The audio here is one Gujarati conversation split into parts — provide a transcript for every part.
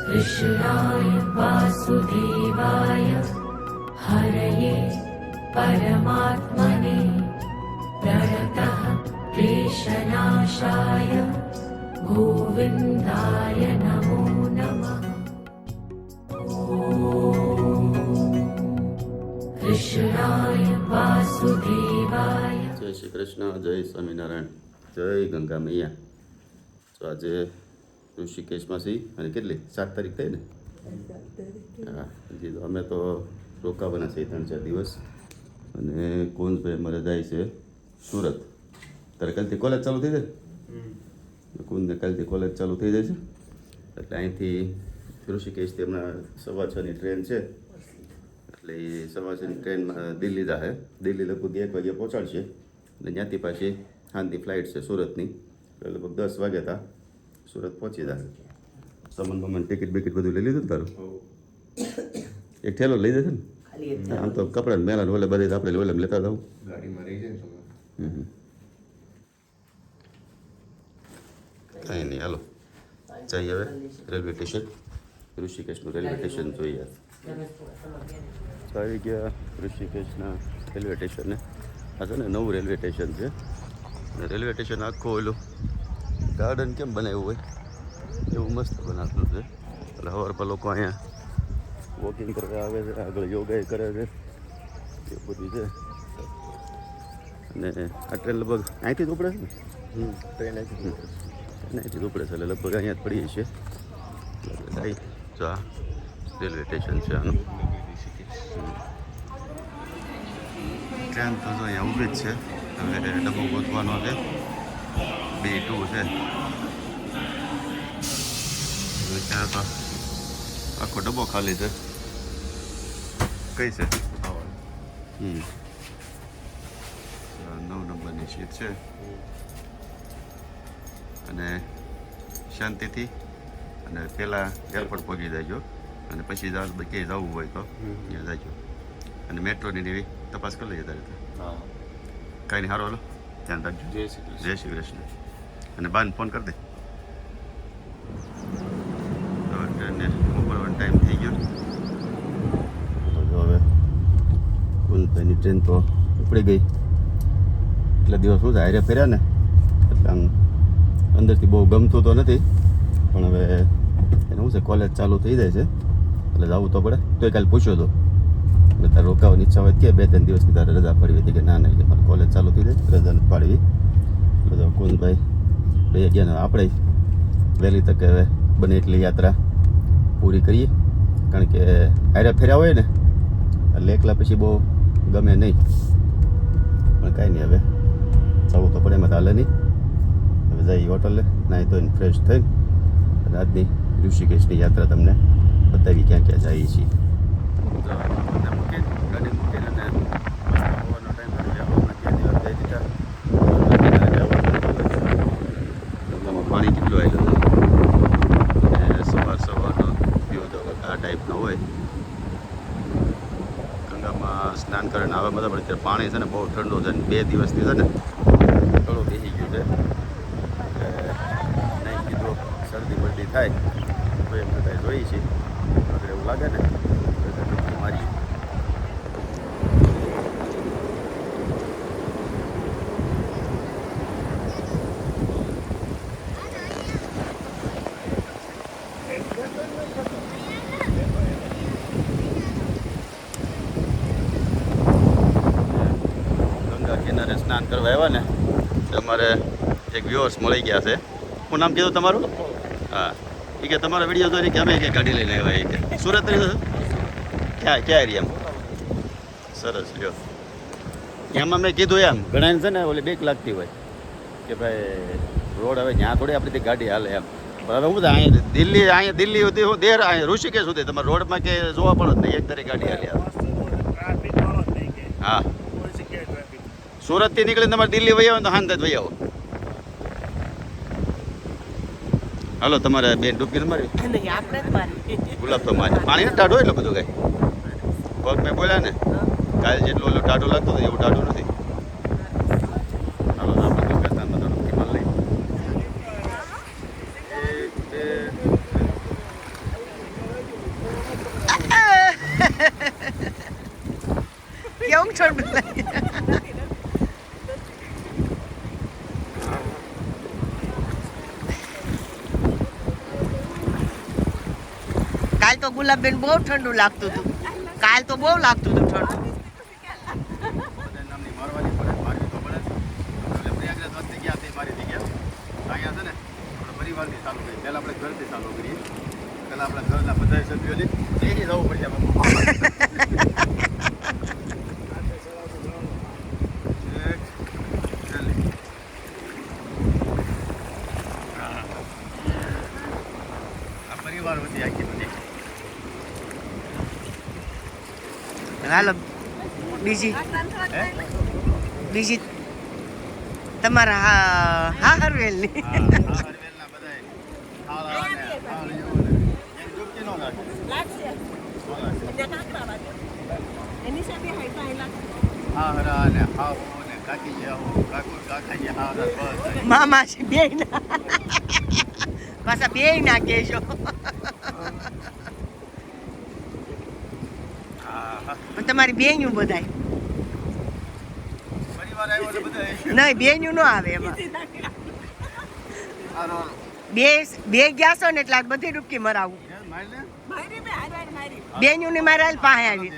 कृष्णाय वासुदेवाय हरये परमात्मने प्रणतः क्लेशनाशाय गोविन्दाय नमो नमः। कृष्णाय वासुदेवाय। जय श्री कृष्ण, जय स्वामीनारायण, जय गंगा मैया। તો આજે ઋષિકેશમાં છીએ અને કેટલી 7 તારીખ થઈ ને? હા, હજી તો અમે તો રોકાવાના છીએ 3-4 દિવસ. અને કુંજભાઈ અમારે જાય છે સુરત. તારે કાલથી કોલેજ ચાલુ થઈ જાય? કુંજને કાલથી કોલેજ ચાલુ થઈ જાય છે એટલે અહીંથી ઋષિકેશથી હમણાં 6:15ની ટ્રેન છે એટલે એ 6:15ની ટ્રેનમાં દિલ્હી જશે. દિલ્હી લગભગ 1 વાગે પહોંચાડશે અને ત્યાંથી પાછી સાંજની ફ્લાઇટ છે સુરતની. લગભગ 10 વાગ્યા હતા સુરત પહોંચી જશે. સામાન બામાન ટિકિટ બિકિટ બધું લઈ લીધું ને તારું? એક થેલો લઈ જશે ને? આમ તો કપડાં મેલા ઓલે બધી આપણે ઓલે લેતા જાઉં ગાડીમાં રહી જાય ને. કાંઈ નહીં, હાલો જઈએ હવે રેલવે સ્ટેશન. ઋષિકેશનું રેલવે સ્ટેશન જોઈએ. આવી ગયા ઋષિકેશના રેલવે સ્ટેશને. આ છે ને નવું રેલવે સ્ટેશન છે. રેલવે સ્ટેશન આખું ઓલું ગાર્ડન કેમ બનાવ્યું હોય એવું મસ્ત બનાવેલું છે. એટલે સવાર પર લોકો અહીંયા વોકિંગ કરવા આવે છે, આગળ યોગા કરે છે, એવું બધું છે. અને આ ટ્રેન લગભગ અહીંથી જ ઉપડે છે ને? ટ્રેન અહીંથી જ ઉપડે છે એટલે લગભગ અહીંયા જ પડીએ છીએ. જો આ રેલવે સ્ટેશન છે આનું. ટ્રેન તો જો અહીંયા ઊભી જ છે. હવે ડબ્બો ગોતવાનો છે. B2 છે. ત્યાં તો આખો ડબ્બો ખાલી છે. કઈ છે? 9 નંબરની સીટ છે. અને શાંતિથી અને પહેલાં એરપોર્ટ પહોંચી જાયજો અને પછી ક્યાંય જવું હોય તો ત્યાં જાયજો. અને મેટ્રોની એવી તપાસ કરી લઈએ તારે. કાંઈ નહીં, સારું હાલો, ધ્યાન રાખજો. જય શ્રી કૃષ્ણ. અને બાન ફોન કરી દે. ટ્રેનને ઉપડવાનો ટાઈમ થઈ ગયો. તો જો હવે કુંજભાઈની ટ્રેન તો ઉપડી ગઈ. એટલા દિવસ શું છે હારે ફેર્યા ને એટલે આમ અંદરથી બહુ ગમતું તો નથી, પણ હવે એને શું છે કોલેજ ચાલુ થઈ જાય છે એટલે જવું તો પડે. તોય કાલે પૂછ્યો હતો એટલે તારે રોકાવાની ઈચ્છા હોય કે 2-3 દિવસની તારે રજા પડવી હતી કે ના નહીં મારે કોલેજ ચાલુ થઈ જાય રજા નથી પાડવી. એટલે તો કુંજભાઈ ભાઈ ગયા ને આપણે વહેલી તકે હવે બને એટલી યાત્રા પૂરી કરીએ. કારણ કે હારે ફેર્યા હોય ને એટલે એકલા પછી બહુ ગમે નહીં, પણ કાંઈ નહીં હવે જવું તો પડે, એમાં તો હાલે નહીં. હવે જઈએ હોટલે, નાહી ધોઈને ફ્રેશ થઈ અને આજની ઋષિકેશની યાત્રા તમને બતાવી ક્યાં ક્યાં જઈએ છીએ. ગાડી મૂકીને અને હોવાનો ટાઈમ પાણી કેટલું આવેલું અને સવારનો વ્યૂ તો આ ટાઈપનો હોય. ગંગામાં સ્નાન કરીને આવે બધા, પણ અત્યારે પાણી છે ને બહુ ઠંડુ છે. 2 દિવસથી છે ને થોડું બેસી ગયું છે. નહીં કીધું શરદી બરદી થાય તો એમ બધા જોઈએ છીએ. આગળ એવું લાગે ને મારી સ્નાન કરવા આવ્યા ને અમારે એક વ્યુઅર્સ મળી ગયા છે. શું નામ કીધું તમારું? હા, એ કે તમારો વિડીયો જોઈને કે અમે કે ગાડી લઈને આવ્યા. એ કે સુરત ક્યાં એરિયામાં? સરસ લ્યો. એમાં મેં કીધું એમ ઘણા છે ને ઓલી બીક લાગતી હોય કે ભાઈ રોડ હવે જ્યાં થોડી આપણી ગાડી હાલે એમ. પણ હવે હું અહીંયા દિલ્હી સુધી હું દેર અહીંયા ઋષિકેશ સુધી તમારા રોડમાં કે જોવા પડે જ નહીં, એક તારી ગાડી હાલી આવે. હા, સુરતથી નીકળીને તમારે દિલ્હી વહી આવો ને તો હાંત જ વહી આવો. હાલો તમારે બેન ડૂબકી મારી ગુલાબ તો મારે પાણી ને ટાઢું એટલું બધું કાંઈ પગ મેં બોલ્યા ને કાલે જેટલું ઓલું ટાઢું લાગતું હતું એવું ટાઢું નથી. હાલો આપણે દુકાનમાં થોડું કિંમત લઈ ઠંડુ લાગે. કાલ તો ગુલાબબેન બહુ ઠંડુ લાગતું હતું. કાલ તો બહુ લાગતું હતું ઠંડુ. નામની મારવાની પડે, મારવી તો પડે. એટલે પ્રયાગરાજ વખતે ગયા તે મારી થઈ ગયા. અહીંયા છે ને આપણે પરિવારથી ચાલુ કરીએ. પહેલાં આપણે ઘરથી ચાલુ કરીએ. પહેલાં આપણા ઘરના બધા સભ્યોને લઈને જવું પડશે બાપુ. આ પરિવાર વચ્ચે આખી બધી હાલો બીજી તમારા હા હરવેલની. હરવેલના બધાય ખાવાને, ખાવલીઓને એમ ડૂબકી ન લાગે. હા હરા ને હાવો ને કાકી જાઓ, કાકુ કાકાજી હા બસ. મામા છે બે ના પાછા બે ના કહેજો. પણ તમારી બેન્યું બધાય પરિવાર આવ્યો એટલે બધા નહીં બેન્યું ન આવે એમાં. હારો બે ગયા છો ને એટલે આ બધી ડૂબકી મરાવું. બેન્યું ની મારા પાસે આવી.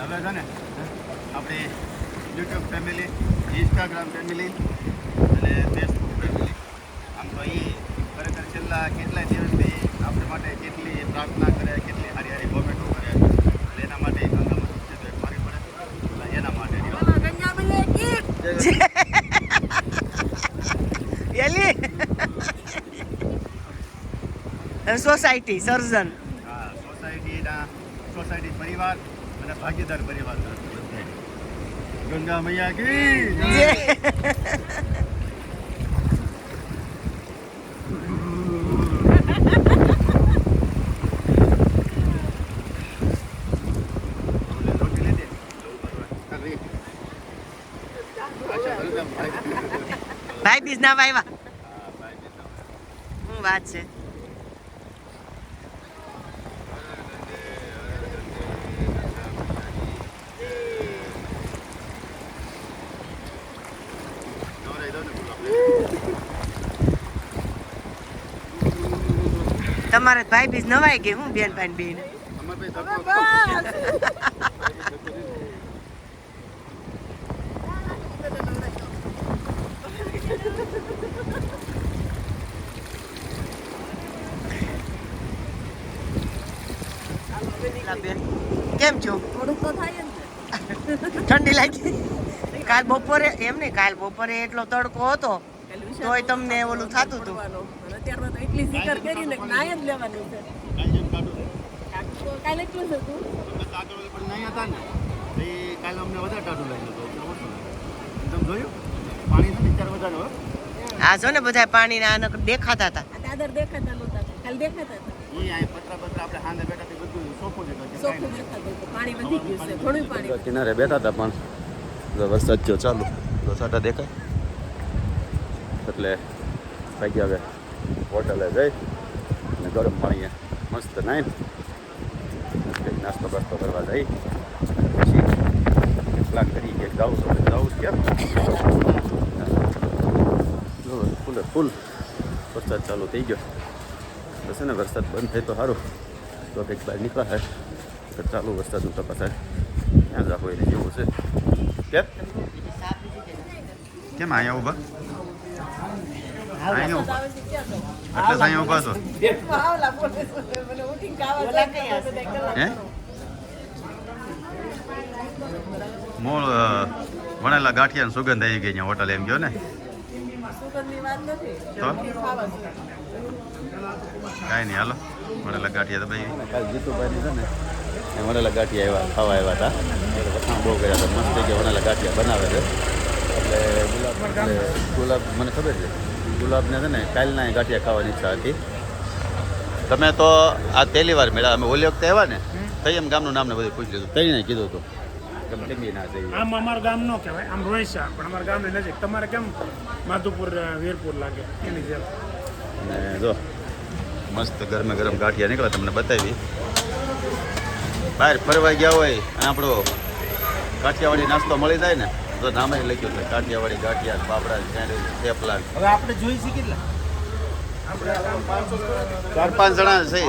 હવે છે ને આપણી યુટ્યુબ ફેમિલી, ઇન્સ્ટાગ્રામ ફેમિલી અને ફેસબુક ફેમિલી, આમ તો એ ખરેખર છેલ્લા કેટલાય દિવસથી આપણે માટે કેટલી પ્રાર્થના કરે, કેટલી સારી સારી કોમેન્ટો કરે, એટલે એના માટે ગંગામાં સબસ્ક્રાઈબ મારી પડે એટલે એના માટે સોસાયટી સર્જન હા સોસાયટી પરિવાર અને ભાગીદાર પરિવાર તરફથી ગંગા મૈયા કી જય. ભાઈ બીજ ના વાયવા શું વાત છે. તમારે ભાઈ બીજ નવાઈ ગઈ હું બેન ભાઈ બેન. કેમ છો? થોડુંક તો થાય ને. ઠંડી લાગી? કાલ બપોરે એમ નહીં, કાલ બપોરે એટલો તડકો હતો તોય તમને ઓલું થતું હતું. અત્યારમાં તો એટલી zikr કરીને નાય જ લેવાનું છે. કાલે એટલું જ હતું. કાલે અમને વધારે ટાઢું લાગ્યું હતું. તમે જોયું પાણી છે ને 4 વધારે હોય. આ જો ને બધા પાણીના દેખાતા હતા. આ દાદર દેખાતા નહોતા. કાલે દેખાતા હતા. એ આ પતરા આપણે હાંધે બેઠા તે બધું સોફું ચોખ્ખું દેખાતું હતું. પાણી વધી ગયું છે. ઘણું પાણી. કિનારે બેઠા હતા પણ વરસાદ જો ચાલુ વરસાદ દેખાય એટલે ભાઈ હવે હોટલે જઈ અને ગરમ પાણીએ મસ્ત નાઈ નાસ્તો બાસ્તો કરવા જઈ પછી પ્લાન કરી કે જાઉં કેમ ફૂલે ફૂલ વરસાદ ચાલુ થઈ ગયો બસ ને વરસાદ બંધ થાય તો સારું તો કંઈક બહાર નીકળાય તો ચાલુ વરસાદનું તપાસ ત્યાં જ હોય જેવું છે કેમ કેમ અહીંયા ઊભા અહીંયા ઊભા એટલે અહીંયા ઊભા છો હે મૂળ વણેલા ગાંઠિયાની સુગંધ આવી ગઈ અહીંયા હોટલ એમ ગયો ને તો કાંઈ નહીં હાલો વણેલા ગાંઠિયા તો ભાઈ કાલે જીતુભાઈ છે ને એ વણેલા ગાંઠિયા આવ્યા ખાવા આવ્યા હતા એટલે વખાણ બહુ કર્યા હતા મસ્ત કે વણેલા ગાંઠિયા બનાવે છે એટલે ગુલાબ મને ખબર છે ગુલાબને છે ને કાલના ગાંઠિયા ખાવાની ઈચ્છા હતી તમે તો આ પહેલી વાર મેળા અમે ઓલી વખતે આવ્યા ને તઈ એમ ગામનું નામને બધું પૂછી લીધું તઈને કીધું હતું કે ટીમી ના જઈએ આમ અમારું ગામ ન કહેવાય આમ રોહિશા પણ અમારા ગામની નજીક તમારે કેમ માધુપુર વીરપુર લાગે એની જેમ અને જો મસ્ત ગરમે ગરમ ગાંઠિયા નીકળે તમને બતાવી. બહાર ફરવા ગયા હોય અને આપણો કાઠિયાવાડી નાસ્તો મળી જાય ને તો નામે લખ્યું છે કાઠિયાવાડી ગાંઠિયા બાબડા સેન્ડવીચ થેપલા. હવે આપણે જોઈ છીએ કેટલા 4-5 જણા છે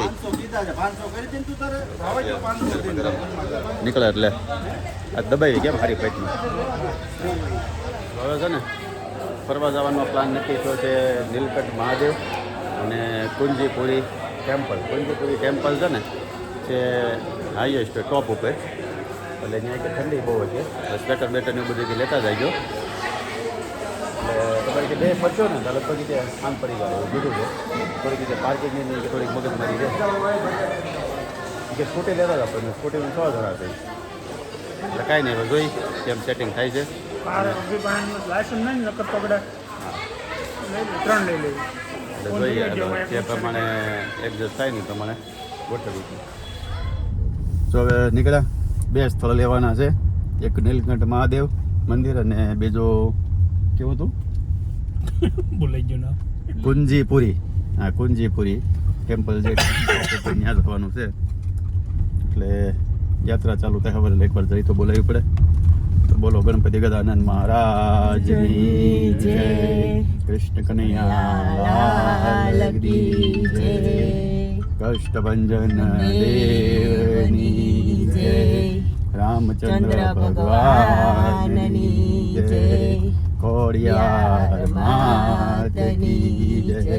નીકળે એટલે આ દબાઈ કેમ હારી પેટમાં. હવે છે ને ફરવા જવાનો પ્લાન નક્કી થયો છે નીલકંઠ મહાદેવ અને કુંજીપુરી ટેમ્પલ. કુંજીપુરી ટેમ્પલ છે ને છે હાઈએસ્ટ ટોપ ઉપર એટલે ત્યાં કે ઠંડી બહુ છે સ્વેટર બેટર ને બધું લેતા જાય. એટલે તમારે કે બે પચો ને તો લગભગ રીતે આમ પડી જાય એવું કીધું છે. થોડીક રીતે પાર્કિંગની કે થોડીક મગજમારી રહે કે સ્કૂટી લેતા હતા પણ સ્કૂટીમાં 6 જણા છે એટલે કાંઈ નહીં હવે જોઈ કેમ સેટિંગ થાય છે. એટલે જોઈએ જે પ્રમાણે એડજસ્ટ થાય ને એ પ્રમાણે ગોઠવીશું. તો હવે નીકળ્યા. 2 સ્થળ લેવાના છે. એક નીલકંઠ મહાદેવ મંદિર અને બીજું કેવું હતું બોલાઈ ગયું ના કુંજીપુરી. હા કુંજીપુરી ટેમ્પલ જે ત્યાં જવાનું છે એટલે યાત્રા ચાલુ થાય હવે એકવાર જઈ તો બોલાવવી પડે. તો બોલો ગણપતિ ગજાનન મહારાજની જય, કૃષ્ણ કનૈયા કી જય, કષ્ટભંજન દેવની જય, રામચંદ્ર ભગવાનની જય, ખોડિયાર માતની જય,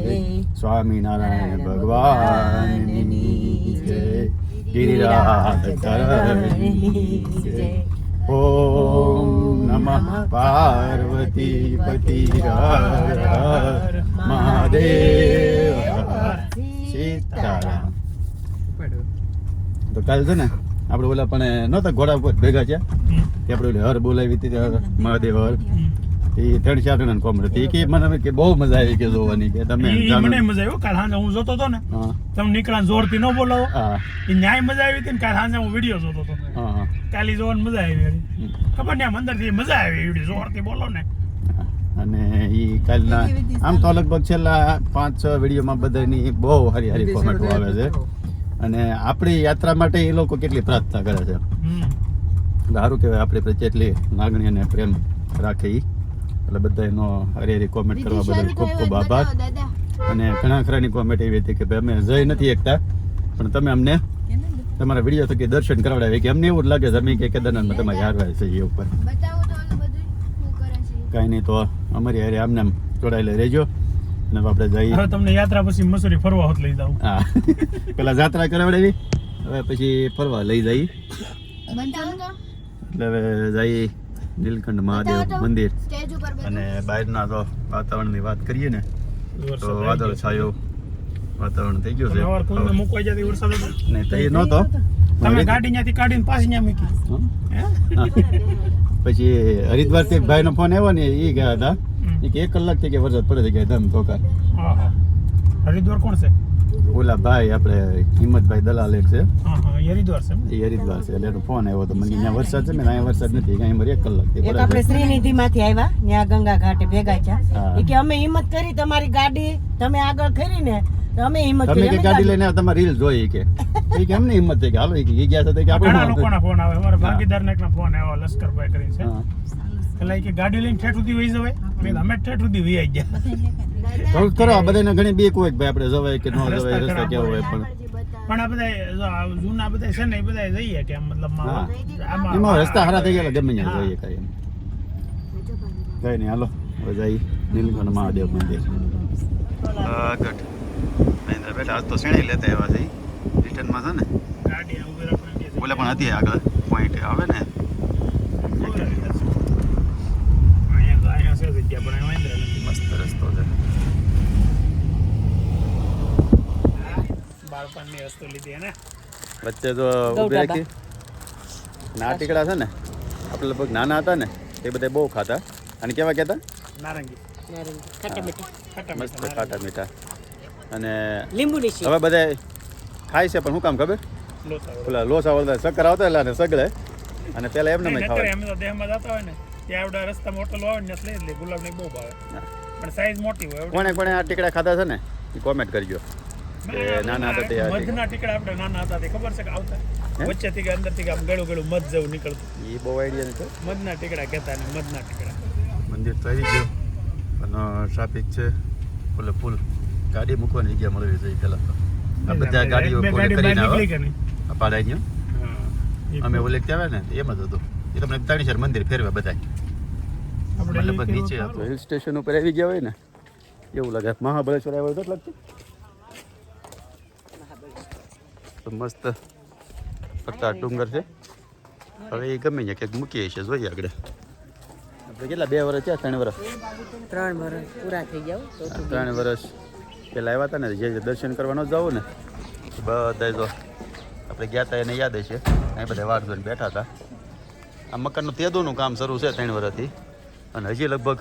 સ્વામિનારાયણ ભગવાનની જય, ગિરિરાજ ધરની જય. ઓમ નમઃ પાર્વતી પતિ હર હર મહાદેવ સીતારામ. તો કાલ છે ને આપણે ઓલા પણ નહોતા ઘોડા ઉપર ભેગા છે કે આપણે ઓલી હર બોલાવી હતી મહાદેવ હર એ 3-4 જણાને કોમેન્ટ હતી કે મને કે બહુ મજા આવી કે જોવાની કે તમે મને મજા આવ્યો. કાલ સાંજે હું જોતો હતો ને તમે નીકળા જોરથી ન બોલાવો એ ન્યાય મજા આવી હતી ને. કાલ સાંજે હું વિડીયો જોતો હતો કાલે જોવાની મજા આવી ખબર ને આમ અંદરથી મજા આવી વિડીયો જોરથી બોલો ને. અને એ કાલના આમ તો લગભગ છેલ્લા 5-6 વિડીયોમાં બધાની બહુ સારી સારી કોમેન્ટો આવે છે અને આપણી યાત્રા માટે એ લોકો કેટલી પ્રાર્થના કરે છે. સારું કહેવાય આપણી પ્રત્યે એટલી લાગણી અને પ્રેમ રાખે એ. એટલે બધા એનો હરી કોમેન્ટ કરવા બદલ ખૂબ ખૂબ આભાર. અને ઘણા ખરાની કોમેન્ટ એવી હતી કે ભાઈ અમે જઈ નથી એકતા પણ તમે અમને તમારા વિડીયો થકી દર્શન કરાવડાવે કે અમને એવું જ લાગે છે અમે કે કેદારનાથમાં તમારી હારવાય છે એ ઉપર. કાંઈ નહીં તો અમારી હારે આમને આમ જોડાયેલા રહેજો અને આપણે જઈએ. હવે તમને યાત્રા પછી મસૂરી ફરવા હોત લઈ જાવ. હા પેલા યાત્રા કરાવડાવી હવે પછી ફરવા લઈ જઈએ. એટલે હવે જઈએ નીલકંઠ મહાદેવ મંદિર. અને બહારના તો વાતાવરણની વાત કરીએ ને તો વાદળ છાયો વાતાવરણ થઈ ગયું છે. મૂકવા જતી વરસાદ હતો નહીં તો એ નહોતો. તમે ગાડી ત્યાંથી કાઢીને પાછી ત્યાં મૂકી. પછી હરિદ્વારથી એક ભાઈનો ફોન આવ્યો ને એ ગયા હતા કે 1 કલાકથી કે વરસાદ પડે છે કે ધમ ધોકાર. હરિદ્વાર કોણ છે? ઓલા ભાઈ આપણે હિંમતભાઈ દલાલ એક છે હરિદ્વાર છે એ હરિદ્વાર છે એટલે એનો ફોન આવ્યો તો મને અહીંયા વરસાદ છે ને અહીંયા વરસાદ નથી અહીંયા અમારે 1 કલાકથી એક આપણે શ્રીનિધિ માંથી આવ્યા ત્યાં ગંગા ઘાટે ભેગા છે કે અમે હિંમત કરી તમારી ગાડી તમે આગળ કરી ને તો અમે હિંમત તમે કે ગાડી લઈને તમારી રીલ જોઈ કે એમને હિંમત થઈ કે હાલો એ ગયા હતા કે ઘણા લોકોના ફોન આવે. અમારા ભાગીદારને એકનો ફોન આવ્યો લશ્કરભાઈ કરીને છે એટલે કે ગાડી લઈને ઠેઠ સુધી વહી જવાય. અમે ઠેઠ સુધી વહી આવી ગયા. થોડુંક કરો બધાને ઘણી બીક હોય કે ભાઈ આપણે જવાય કે ન જવાય રસ્તા કેવો હોય પણ આ બધા જૂના બધા છે ને એ બધા જઈએ કે મતલબ એમાં રસ્તા સારા થઈ ગયા ગમે ત્યાં જઈએ કઈ એમ કઈ નહીં. હાલો હવે જઈએ નીલકંઠ મહાદેવ મંદિર. બેઠા આજ તો શેણી લેતા એવા છે રિટર્નમાં છે ને ગાડી ઉભી રાખવાની બોલે પણ હતી આગળ પોઈન્ટ આવે ને મસ્ત રસ્તો છે. બાળપણની વસ્તુ લીધી ને વચ્ચે તો ઉભી રાખી ના ટીકડા છે ને આપણે લગભગ નાના હતા ને એ બધા બહુ ખાતા અને કેવા કહેતા નારંગી મસ્ત ખાટા મીઠા. અને લીંબુની હવે બધા ખાય છે પણ શું કામ ખબર પેલા લોસા વળતા શક્કર આવતા એટલે સગડે અને પેલા એમને મેં ખાવા અમે તો દેહમાં જતા હોય ને ત્યાં આવડા રસ્તામાં હોટલ આવે ને એટલે ગુલાબ ને બહુ ભાવે પણ સાઈઝ મોટી હોય. કોણે આ ટીકડા ખાધા છે ને એ કોમેન્ટ કરજો કે નાના હતા તે મધના ટીકડા આપણે નાના હતા તે ખબર છે કે આવતા વચ્ચેથી કે અંદરથી કે આમ ગળું ગળું મધ જેવું નીકળતું એ બહુ આઈડિયા નથી મધના ટીકડા કહેતા ને મધના ટીકડા મંદિર તો આવી ગયો અને ટ્રાફિક છે ફૂલે ફૂલ ગાડી મૂકવાની જગ્યા મળવી જોઈએ પહેલાં તો આ બધા ગાડીઓ કરીને આવે પાડાઈ ગયો અમે ઓલે ત્યાં આવે ને એમ જ હતું એ તમને તાણીસર મંદિર ફેરવે બધા લગભગ નીચે હિલ સ્ટેશન ઉપર આવી ગયા હોય ને એવું લાગે મહાબળેશ્વર આવ્યો તો લાગતું તો મસ્ત ફરતા ડુંગર છે હવે એ ગમે ત્યાં ક્યાંક મૂકીએ છીએ જોઈએ આગળ આપણે કેટલા 2 વર્ષ થયા 3 વર્ષ 3 વર્ષ પૂરા થઈ ગયા 3 વર્ષ પહેલાં આવ્યા હતા ને જે દર્શન કરવાનો જવું ને બધા જો આપણે ગયા હતા એને યાદ છે અહીં બધા વાટ જોઈને બેઠા હતા આ મકાનનું તેદોનું કામ શરૂ છે 3 વર્ષથી અને હજી લગભગ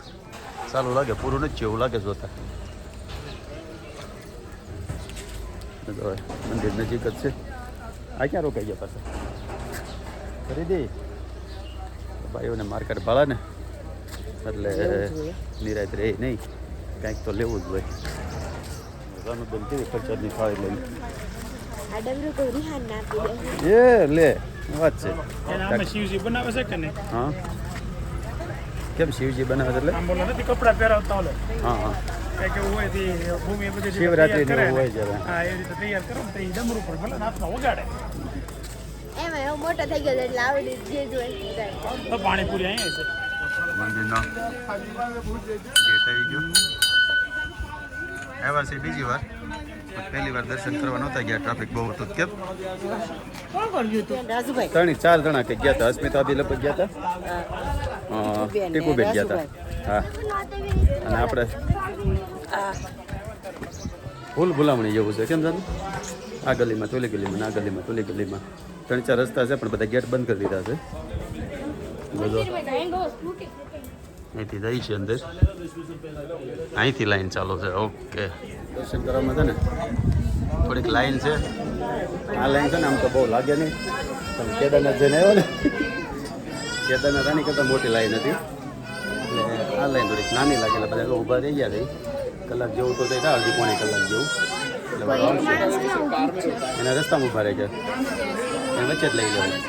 ચાલુ લાગે પૂરું નથી એવું લાગે જોતા મંદિર નજીક જ છે આ ક્યાં રોકાઈ ગયા પાછા ખરીદી ભાઈઓને માર્કેટ ભાડા ને એટલે નિરાત રહે નહીં કાંઈક તો લેવું જ હોય રાનુબેન કેવી ખર્ચાની થાળી લઈને એ લે વાત છે આમાં શિવજી બનાવે છે કે નહીં હા કેમ શિવજી બનાવે એટલે આમ બોલો નથી કપડાં પહેરાવતા ઓલે હા હા કંઈક એવું હોય તે ભૂમિ બધી શિવરાત્રી ને એવું હોય જ્યારે હા એ રીતે તૈયાર કરો ને તો એ ડમરું પર ભલે નાથમાં વગાડે એમાં મોટો થઈ ગયો એટલે આવડી જે જોઈએ તો પાણીપુરી અહીંયા છે મંદિરનો ગેટ આવી ગયો આવ્યા છે બીજી વાર પહેલી વાર દર્શન કરવા નહોતા ગયા ટ્રાફિક બહુ હતું કેમ કોણ કર્યું તું રાજુભાઈ 3-4 જણા કે ગયા હતા અસ્મિતા બી લગભગ ગયા હતા ટીકુબેન ગયા હતા હા અને આપણે ભૂલામણી જેવું છે કેમ જાનું આ ગલીમાં ચોલી ગલીમાં આ ગલીમાં ચોલી ગલીમાં 3-4 રસ્તા છે પણ બધા ગેટ બંધ કરી દીધા છે બધો અહીંથી જાય છે અંદર અહીંથી લાઈન ચાલુ છે ઓકે દર્શન કરવામાં છે ને થોડીક લાઈન છે આ લાઈન છે ને આમ તો બહુ લાગે નહીં પણ કેદારનાથ જઈને આવ્યો ને કેદારનાથ આની કરતાં મોટી લાઈન હતી એટલે આ લાઈન થોડીક નાની લાગે એટલે બધા ઊભા રહી ગયા રહી કલાક જેવું તો થઈ થાય અડધી પોણી કલાક જેવું એટલે વાળો આવશે એના રસ્તામાં ઊભા રહી ગયા એને વચ્ચે જ લઈ જવાનું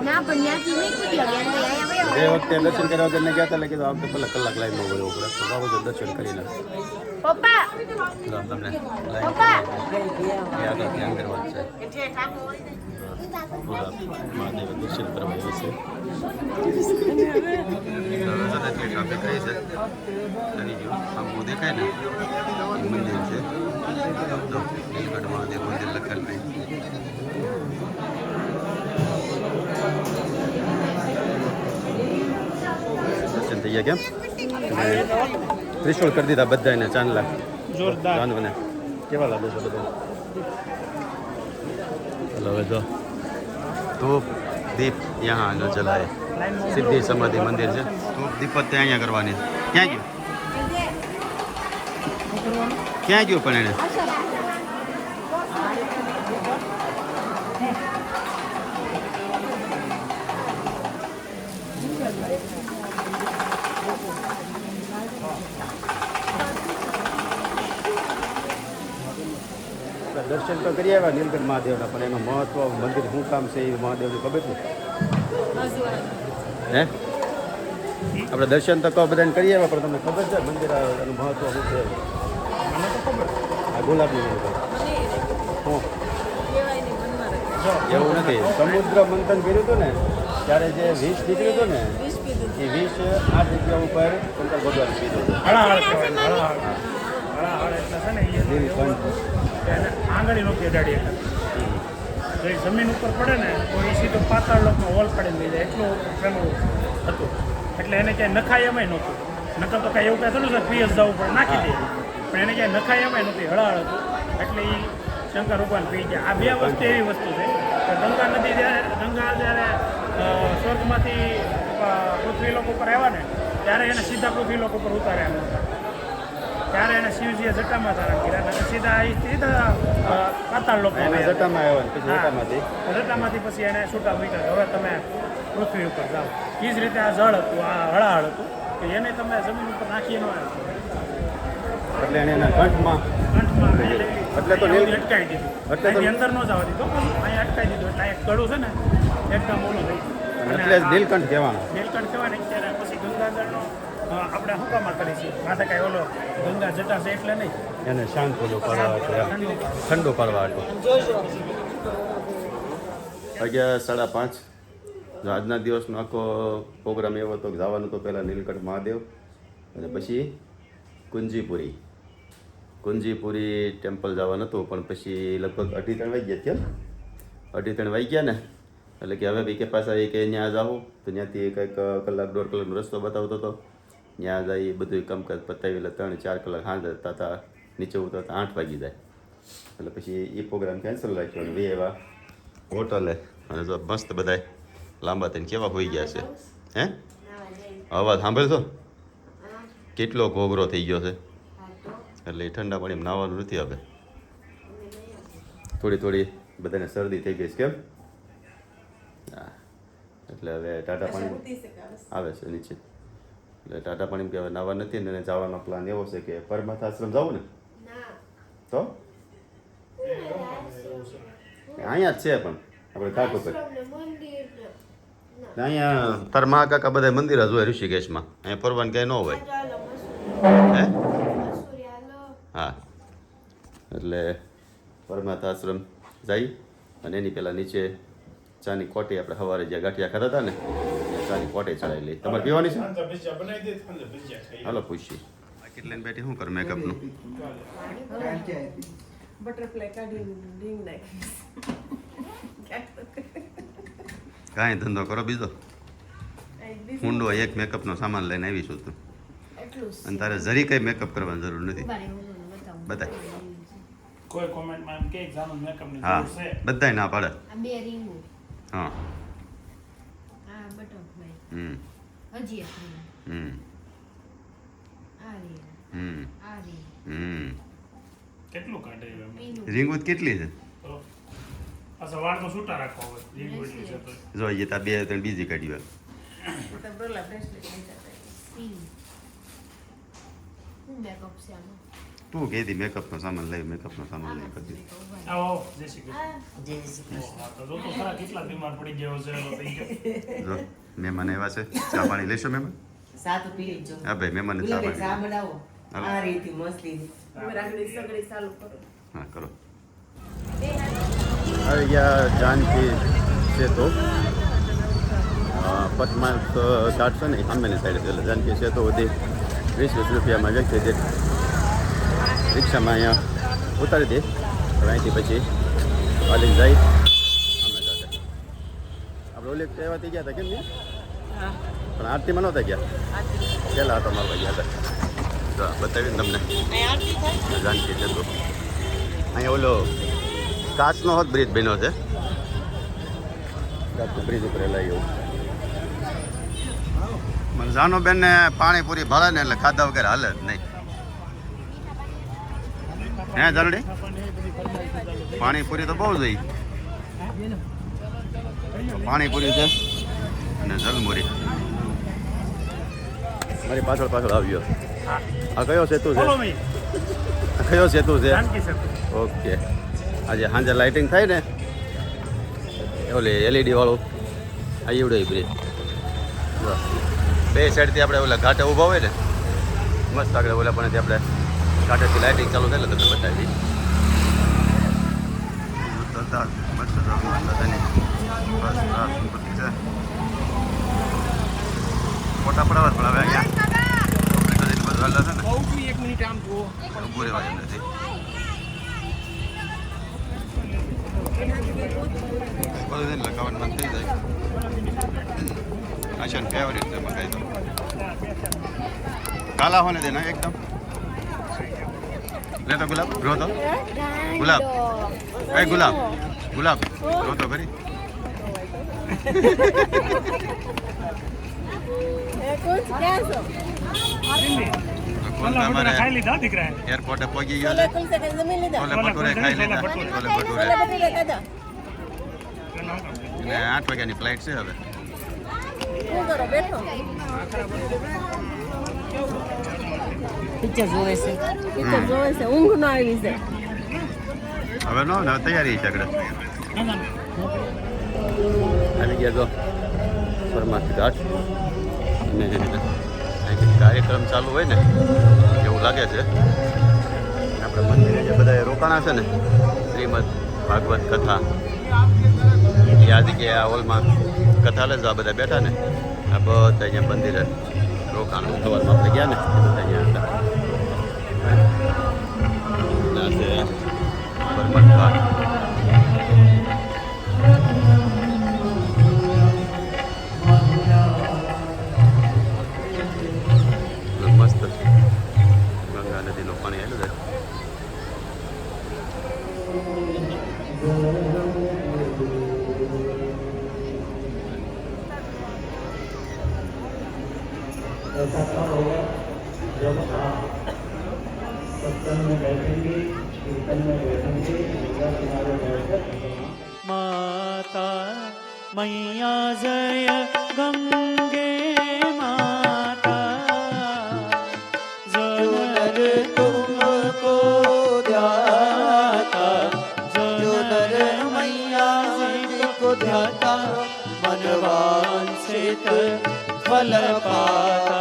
ના પણ ત્યાંથી નહીં કૂદ્યો ગયા બે વખતે દર્શન કરવા વગર ગયા હતા એટલે કીધું આ વખતે પહેલાં કલાક લાઈનમાં ઉભો રહેવું પડે તો બાબુ દર્શન કરી નાખે પપ્પા તમને લાઈન આગળ ધ્યાન કરવાનું છે મહાદેવ દર્શન કરવા આવે છે ટ્રાફિક રહી છે અને જો આમ દેખાય ને મંદિર છે નીલકંઠ મહાદેવ મંદિર લખેલું દર્શન થઈ ગયા કેમ ત્રિશૂળ કરી દીધા બધા એને ચાંદલા જોરદાર જાનવને કેવા લાગે છે બધા ચલો હવે જો ધૂપ દીપ यहाँ आगे चलाए सिद्धि समाधि मंदिर છે ધૂપ દીપ ત્યાં અહીંયા કરવાની ક્યાં ગયું ક્યાં ગયું પણ એને દર્શન તો કરી આવ્યા નીલકંઠ મહાદેવના પણ એનું મહત્વ મંદિર શું કામ છે એ મહાદેવને ખબર છે હે આપણે દર્શન તો કહો બધાને કરી આવ્યા પણ તમને ખબર છે મંદિર એનું મહત્વ શું છે આ ગુલાબી શું એવું નથી સમુદ્ર મંથન કર્યું હતું ને ત્યારે જે વિષ નીકળ્યું હતું ને એ વિષ આ જગ્યા ઉપર શંકર ભગવાન પીધું હળાહળ કહેવાય હળાહળ હળાહળ એટલે છે ને એ એને આંગળી નહોતી અડાડી એટલે જો એ જમીન ઉપર પડે ને તો એ સીધો પાતાળ લોકનો હોલ પડીને લઈ જાય એટલું પેલું હતું એટલે એને ક્યાંય નખાય એમાંય નહોતું નકર તો કાંઈ એવું કાંઈ થયું સર પીએસ જવું પડે નાખી દે પણ એને ક્યાંય નખાય એમાંય નહોતી હળાહળ હતું એટલે એ શંકર ભગવાન પી ગયા આ બે વસ્તુ એવી વસ્તુ છે કે ગંગા નદી જ્યારે સ્વર્ગમાંથી પૃથ્વીલોક ઉપર આવ્યા ને ત્યારે એને સીધા પૃથ્વીલોક ઉપર ઉતાર્યા નહોતા ત્યારે એને શિવજીએ જટામાં ધારણ કર્યા અને સીધા પાતાળ લોકો જટામાં આવ્યા જટામાંથી પછી એને છૂટા મૂક્યા હવે તમે પૃથ્વી ઉપર જાઓ એ જ રીતે આ જળ હતું આ હળાહળ હતું કે એને તમે જમીન ઉપર નાખી ન એટલે એને એના કંઠમાં એટલે તો નીલ અટકાવી દીધું એટલે તો અંદર ન જવા દીધો અહીંયા અટકાવી દીધું એટલે એક કડું છે ને એકદમ ઓલું થઈ ગયું એટલે જ નીલકંઠ કહેવાનો નીલકંઠ કહેવાય ને ત્યારે પછી ગંગાજળનો આપણે હુકામાં કરીએ છીએ માથે કાંઈ ઓલો ગંગા જટા છે એટલે નહીં એને શાંત ઓલું કરવા ઠંડુ કરવા હતું જોજો 5:30 જો આજના દિવસનો આખો પ્રોગ્રામ એવો હતો કે જવાનું તો પહેલાં નીલકંઠ મહાદેવ અને પછી કુંજીપુરી ટેમ્પલ જવાનું હતું પણ પછી લગભગ 2:30 વાગ્યા કેમ 2:30 વાગ્યા ને એટલે કે હવે બી કે પાછા એ કે ત્યાં જાઉં તો ત્યાંથી કંઈક કલાક 1.5 કલાકનો રસ્તો બતાવતો હતો ત્યાં જાય બધું કામકાજ પતાવી એટલે 3-4 કલાક હાંજ તાતા નીચે ઉતરતા 8 વાગી જાય એટલે પછી એ પ્રોગ્રામ કેન્સલ રાખ્યો અને બે એવા હોટલે અને જો મસ્ત બધાય લાંબા થઈને કેવા હોઈ ગયા છે હે અવાજ સાંભળશો કેટલો ઘોઘરો થઈ ગયો છે એટલે એ ઠંડા પાણીમાં નાહવાનું નથી હવે થોડી બધાને શરદી થઈ ગઈ છે કેમ હા એટલે હવે ટાટા પાણી આવે છે નીચે એટલે ટાટા પાણી કે હવે નાવા નથી ને જવાનો પ્લાન એવો છે કે પરમાર્થ આશ્રમ જવું ને તો અહીંયા જ છે પણ આપણે કાકો પર અહીંયા તાર મા કાકા બધા મંદિર જ હોય ઋષિકેશમાં અહીંયા ફરવાનું ક્યાંય ન હોય હે હા એટલે પરમાર્થ આશ્રમ જઈ અને એની પહેલાં નીચે ચાની કોટી આપણે સવારે જ્યાં ગાંઠિયા ખાતા હતા ને ત્યાં ચાની કોટી ચડાવી લઈ તમારે પીવાની છે હાલો પૂછીએ કેટલી બેઠી શું કર મેકઅપનું બટરફ્લાય કાઢીને રીંગ નાખીશ કાંઈ ધંધો કરો બીજો ઊંડો એક મેકઅપનો સામાન લઈને આવીશું તું અને તારે જરી કંઈ મેકઅપ કરવાની જરૂર નથી બતાય કોઈ કોમેન્ટમાં એમ કે જાનું મેકઅપની હા જરૂર છે બધાય ના પાડે બે રીંગુ હા આ બટરફ્લાય હમ હજી એક રીંગ હમ આ રીંગ હમ આ રીંગ હમ કેટલું કાઢે એમ પીનું રીંગુત કેટલી છે તો પાછા વાળ તો છૂટા રાખવા હોય લીંબુ એટલી છે તો જો એ તાર 2-3 બીજી કાઢી હોય બરોલા બ્રેસલેટ લઈ જતા સીન હું મેકઅપ છે આનો તું કહેતી મેકઅપનો સામાન લઈ મેકઅપનો સામાન લઈ કરી આવો જય શ્રી કૃષ્ણ હા તો જો તો ખરા કેટલા બીમાર પડી ગયો છે એનો થઈ ગયો જો મહેમાન આવ્યા છે ચા પાણી લેશો મહેમાન સાતું પી લેજો હા ભાઈ મહેમાનને ચા ગુલાબે ચા પાણી બનાવો આ રીતે મસ્તી રાખડી સગડી ચાલુ કરો હા કરો આવી ગયા જાનકી સેતુ પરમાર્થ ઘાટ છે ને સામેની સાઈડ એટલે જાનકી સેતુ બધી 20 રૂપિયામાં વ્યક્તિ દીઠ રિક્ષામાં અહીંયા ઉતારી દે હવે અહીંથી પછી હાલીને જાય અમે જાતે આપણે ઓલી એવા થઈ ગયા હતા કેમ નહીં પણ આરતીમાં નહોતા ગયા પહેલાં આટો મારવા ગયા હતા તો બતાવીને તમને જાનકી સેતુ અહીંયા ઓલો કાચનો હોત બ્રિજ બન્યો છે બ્રિજ ઉપર લાવી એવું મને જાનો બેનને પાણીપુરી ભાળે ને એટલે ખાધા વગર હાલે જ નહીં હે જાનડી પાણીપુરી તો બહુ જોઈ પાણીપુરી છે અને જલમુરી મારી પાછળ આવ્યો આ કયો સેતુ છે ફોલો મી આ કયો સેતુ છે જાનકી સેતુ ઓકે આજે સાંજે લાઇટિંગ થાય ને ઓલી એલઈડી વાળું આ એવડો બ્રિજ બે સાઈડથી આપણે ઓલા ઘાટે ઊભા હોય ને મસ્ત આગળ ઓલા પણ આપણે ઘાટેથી લાઇટિંગ ચાલુ થાય એટલે તમને બતાવી દઈએ મસ્ત ફોટા પડાવવા પણ હવે અહીંયા છે ને એક મિનિટ આમ જુઓ ઊભું રહેવા એમ નથી બધું લગાવવાનું મન થઈ જાય આશાન ફેવરેટ છે મકાઈ તો કાલા હોને દેના એકદમ લે તો ગુલાબ રો તો ગુલાબ કઈ ગુલાબ ગુલાબ રો તો ખરી તમારે ખાઈ લીધા દીકરા એરપોર્ટે પહોંચી ગયો છે ઓલે ભટુરે ખાઈ લીધા ઓલે ભટુરે એટલે 8 વાગ્યાની ફ્લાઇટ છે હવે પિક્ચર જોવે છે પિક્ચર જોવે છે ઊંઘ ન આવી છે હવે નો ને તૈયારી છે આગળ આવી ગયા તો પરમાર્થ ઘાટ અને અહીં કાર્યક્રમ ચાલુ હોય ને એવું લાગે છે આપણે મંદિરે જે બધા રોકાણા છે ને શ્રીમદ ભાગવત કથા એ આ જગ્યાએ આ હોલમાં કથા લે આ બધા બેઠા ને આ બધા અહીંયા મંદિરે રોકાણ સવારમાં આપણે ગયા ને અહીંયા હતા છે પરમાર્થ ઘાટ મસ્ત ગંગા નદીનું પાણી આવેલું છે माता मैया जय गंगे माता जनर तुमको ध्याता जनर मैया जी को ध्याता मनवांछित फल पाता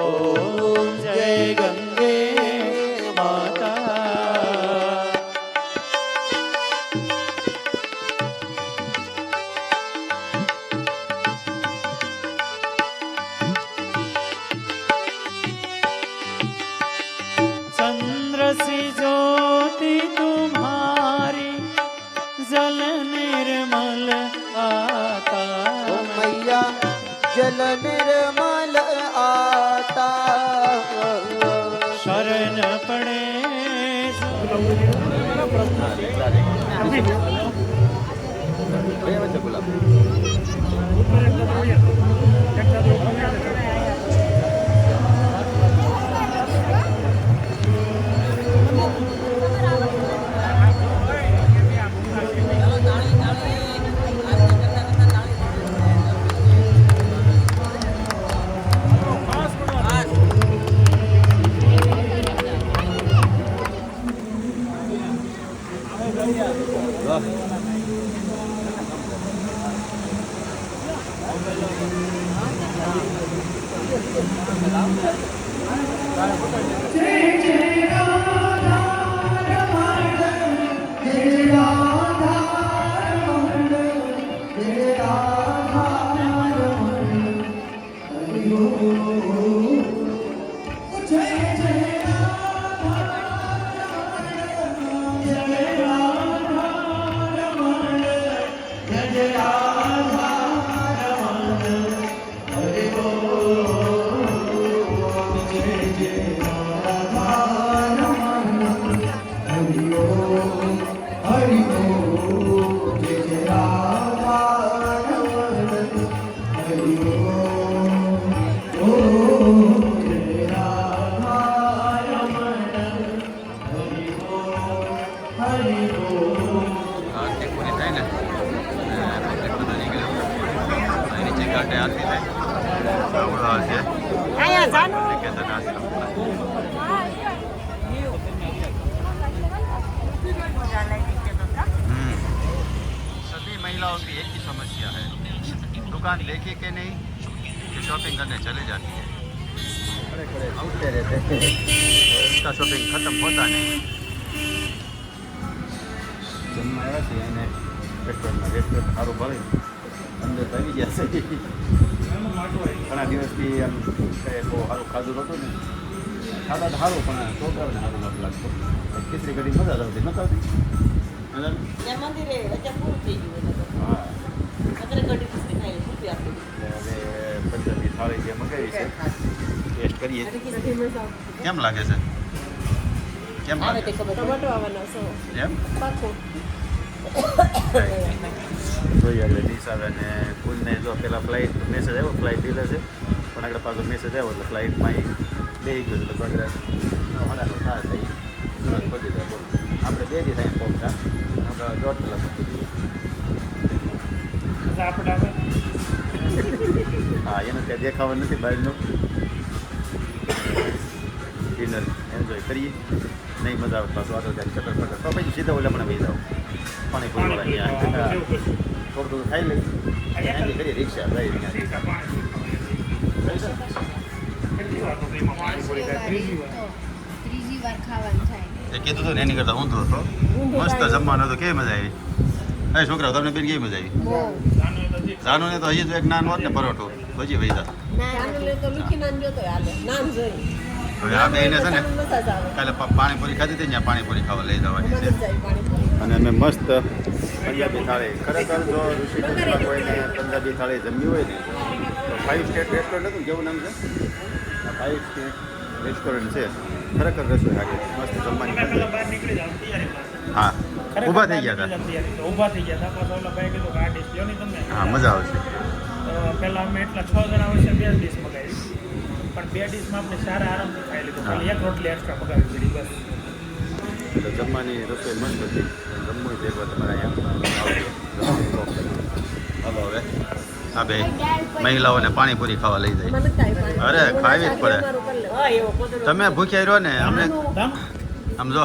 ओम जय गंगे माता चंद्र सी ज्योति तुम्हारी जल निर्मल आता ओ मैया जल निर्मल आता शरण पड़े આરતી પૂરી થાય ને નીચે ઘાટે આરતી થાય આવડો છે અહીંયા જાનું નિકેતન આશ્રમ सभी महिलाओं की एक ही समस्या है दुकान लेके के नहीं कि शॉपिंग करने चले जाती है आउटते रहते हैं उसका शॉपिंग खत्म होता नहीं જમવા આવ્યા છે એને પેટ્રોલમાં રેસ્ટોરન્ટ સારું ભરે અંદર તો આવી ગયા છે ઘણા દિવસથી આમ કંઈ બહુ સારું ખાધું નહોતું ને ખાધા તો સારું પણ છોકરાઓને સારું નહોતું લાગતું ખીચડી કઢી મજા આવતી નહોતી આવતી મંદિરે અત્યારે પૂરું થઈ ગયું હા અત્યારે કઢી ખીચડી ખાઈ મૂકી આપી હવે પંજાબી થાળી જે મગાવી છે ટેસ્ટ કરીએ કેમ લાગે છે કેમ આવે લાગે તે ખબર ટમેટો આવવાના છે એમ પાછું જોઈએ એટલે નિશાળ અને કુલને જો પેલા ફ્લાઇટ મેસેજ આવ્યો ફ્લાઇટ ડીલે છે પણ આગળ પાછો મેસેજ આવ્યો એટલે ફ્લાઇટમાં બેસી ગયો એટલે પગડા હડાનો થાય થઈ સુરત પહોંચી જાય બોલો આપણે 2 દી થાય પહોંચતા આપણે 1.5 કલાક પહોંચી દઈએ હા એને ત્યાં દેખાવા નથી બહારનું અંદર એન્જોય કરીએ. નહીં મજા આવે પાછું આગળ ત્યારે ચક્કર પકડ તો પછી સીધા ઓલા મને બેસી જાઓ પાણીપુરી વાળા ત્યાં થોડું થોડું ખાઈ લઈ ત્યાંથી કરીએ રિક્ષા લઈ ત્રીજી વાર ખાવાનું થાય. એ કીધું હતું ને એની કરતાં ઊંધું હતો મસ્ત જમવાનું હતું કેવી મજા આવી. એ છોકરાઓ તમને બેન કેવી મજા આવી? બહુ. જાનું ને તો હજી તો એક નાન હોત ને પરોઠું પછી વૈદા ચાનુલે તો મીઠી નાન જોતો હાલે નાન જોઈ હવે આ બેને છે ને મજા જ આવે કાલે પાણીપુરી ખાધી હતી ને ત્યાં પાણીપુરી ખાવા લઈ જવાની મજા છે. જ જાય પાણીપુરી અને અમે મસ્ત પંજાબી થાળી ખરેખર જો ઋષિકેશમાં કોઈને પંજાબી થાળી જમવી હોય ને તો 5 સ્ટેટ રેસ્ટોરન્ટ હતું ને કેવું નામ છે? 5 સ્ટેટ રેસ્ટોરન્ટ છે. ખરેખર રસોઈ સારી હતી મસ્ત જમવાની મજા આવી. બહાર નીકળી જાવ તૈયારી હા ઊભા થઈ ગયા હતા. ઊભા થઈ ગયા હતા પાછા ઓલા ભાઈ કીધું કે આ ડીશ લ્યો ને તમે હા મજા આવશે. તો પહેલા અમે એટલા 6 જણા હોય છે 2 ડીશ મગાવી પણ 2 ડીશમાં આપણે સારા આરામથી ખાઈ લીધું ખાલી એક રોટલી એક્સ્ટ્રા મગાવી પડી બસ. એટલે જમવાની રસોઈ મસ્ત હતી. જમવું હોય તો એકવાર તમારે અહીંયા આવજો. હાલો હવે હા ભાઈ મહિલાઓને પાણીપુરી ખાવા લઈ જાય. મને કાંઈ પાણી અરે ખાવી જ પડે. હા એવો પોતાનો તમે ભૂખ્યા રહ્યો ને અમને દમ સમજો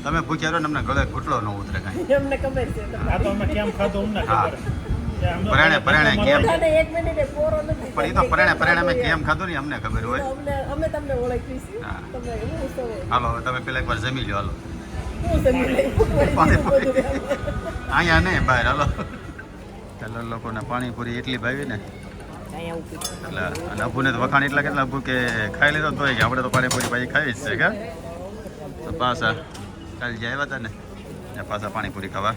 તમે ભૂખ્યા રહ્યો ને અમને ગળે ઘૂંટલો ન ઉતરે કાંઈ. એમને ખબર છે આ તો અમે કેમ ખાધું અમને હા. ખબર કે આમ જો પરાણે કેમ બધાને એક મિનિટ એ પોરો નથી પણ એ તો પરાણે અમે કેમ ખાધું ને અમને ખબર હોય. અમે તમને ઓળખી છીએ હા. તમે હું સૌ હાલો હવે તમે પેલા એકવાર જમી લો હાલો. હું સમજી લઈ પાણીપુરી અહીંયા નહીં બહાર હાલો. ચાલો લોકોને પાણીપુરી એટલી ભાવી ને એટલે અને અબુને તો વખાણ એટલા કેટલા અબુ કે ખાઈ લીધો તોય કે આપણે તો પાણીપુરી પાછી ખાવી જ છે કે તો પાછા કાલે જે આવ્યા હતા ને ત્યાં પાછા પાણીપુરી ખાવા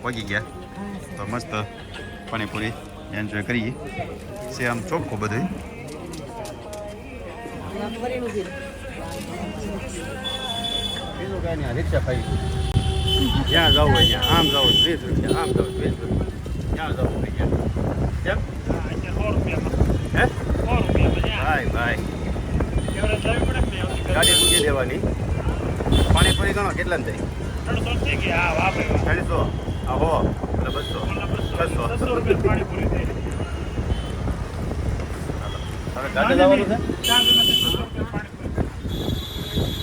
પહોંચી ગયા તો મસ્ત પાણીપુરી એન્જોય કરીએ છે આમ ચોખ્ખું બધું. બીજું કાંઈ નહીં રિક્ષા ખાઈ જ્યાં જવું હોય ત્યાં આમ જવું 20 રૂપિયા આમ જવું 20 રૂપિયા જ્યાં જવું હોય ત્યાં કેમ હે 100 રૂપિયા ભાઈ ભાઈ એવરેજ લાવી પડે ને ગાડી મૂકી દેવાની પાણીપુરી ગણો કેટલા ને થાય 300 થઈ ગયા હા વાપરે 300 આ હો એટલે 200 600 રૂપિયા પાણીપુરી થઈ હવે ઘાટે જવાનું છે 4 જણા 300 રૂપિયા પાણીપુરી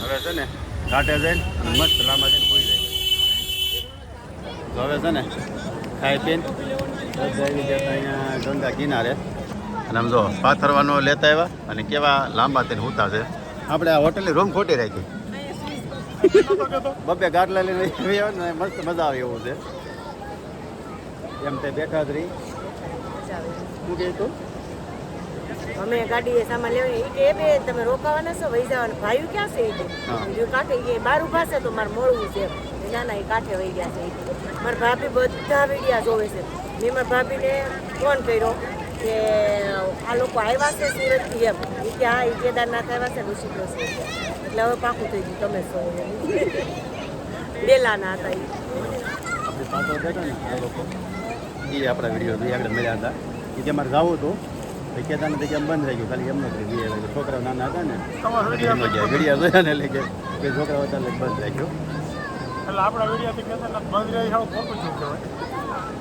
હવે છે ને ઘાટે જઈને અને મસ્ત લાંબા જઈને હોઈ જાય તો હવે છે ને ખાઈ પીને બધા આવી ગયા હતા અહીંયા ગંગા કિનારે અને આમ જો પાથરવાનો લેતા આવ્યા અને કેવા લાંબા થઈને ઉતા છે. આપણે આ હોટલની રૂમ ખોટી રાખી બબ્બે ગાટલા લઈને આવ્યા ને મસ્ત મજા આવે એવું છે એમ તે બેઠા જ રહી શું કહે તું અમે ગાડીએ સામાન લેવાની એ કે બે તમે રોકાવાના છો વહી જવાના ભાઈ ક્યાં છે એ હા. બીજું કાંઠે એ બહાર ઊભા છે તો મારે મળવું છે ના ના એ કાંઠે વહી ગયા છે મારા ભાભી બધા વિડીયા જોવે છે મેં મારા ભાભીને ફોન કર્યો કે આ લોકો આવ્યા છે સુરતથી એમ એ કે હા એ કેદારનાથ આવ્યા છે ઋષિકેશ એટલે હવે પાકું થઈ ગયું તમે છો બેલાના હતા એ આપણી પાછળ બેઠા ને આ લોકો એ આપણા વિડીયો જોઈ આગળ મળ્યા હતા એ કે મારે જવું હતું તો કેદારનાથ કેમ બંધ થઈ ગયું ખાલી એમનો જ રહી છોકરાઓ નાના હતા ને એમનો ગયા વિડીયો જોયા ને એટલે કે બે છોકરાઓ હતા એટલે બંધ થઈ ગયું. એટલે આપણા વિડીયોથી કેદારનાથ બંધ રહી હાવ ખોટું શું કહેવાય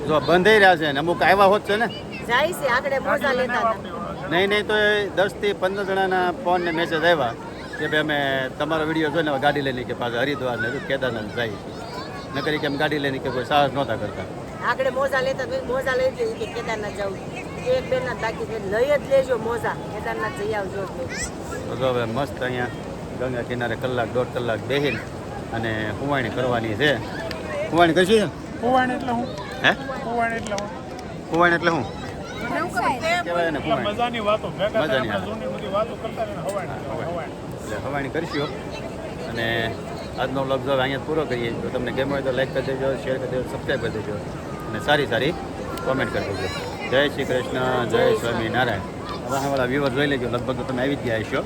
જો બંધ થઈ રહ્યા છે ને અમુક આવ્યા હોત છે ને જાય છે આગળ મોજા લેતા હતા નહીં તો 10 થી 15 જણાના ફોન ને મેસેજ આવ્યા કે ભાઈ અમે તમારો વિડીયો જોઈને હવે ગાડી લઈને કે પાછા હરિદ્વાર ને કેદારનાથ જાય નકરી કે એમ ગાડી લઈને કે કોઈ સાહસ નહોતા કરતા. આગળ મોજા લેતા મોજા લઈ જઈએ કે કેદારનાથ જવું એક બેન ના તાકી લઈ જ લેજો મોજા કેદારનાથ જઈ આવજો તો જો હવે મસ્ત અહીંયા ગંગા કિનારે કલાક 1.5 કલાક બેસીને અને હુવાણી કરવાની છે. હુવાણી કરશું કુવાણ એટલે હું હે કુવાણ એટલે હું હુવાણી એટલે શું કહેવાય ને હુવાણી મજાની વાતો ભેગા થાય મજાની આપણે જૂની બધી વાતો કરતા રહીને હવાણ હવાણ એટલે હવાણી કરશું અને આજનો વ્લોગ જો અહીંયા પૂરો કરીએ જો તમને ગમ્યો હોય તો લાઈક કરી દેજો શેર કરી દેજો સબસ્ક્રાઈબ કરી દેજો અને સારી સારી કોમેન્ટ કરી દેજો. જય શ્રી કૃષ્ણ જય સ્વામિનારાયણ. વાળા વ્યુઅર જોઈ લેજો લગભગ તો તમે આવી જ ગયા હશો.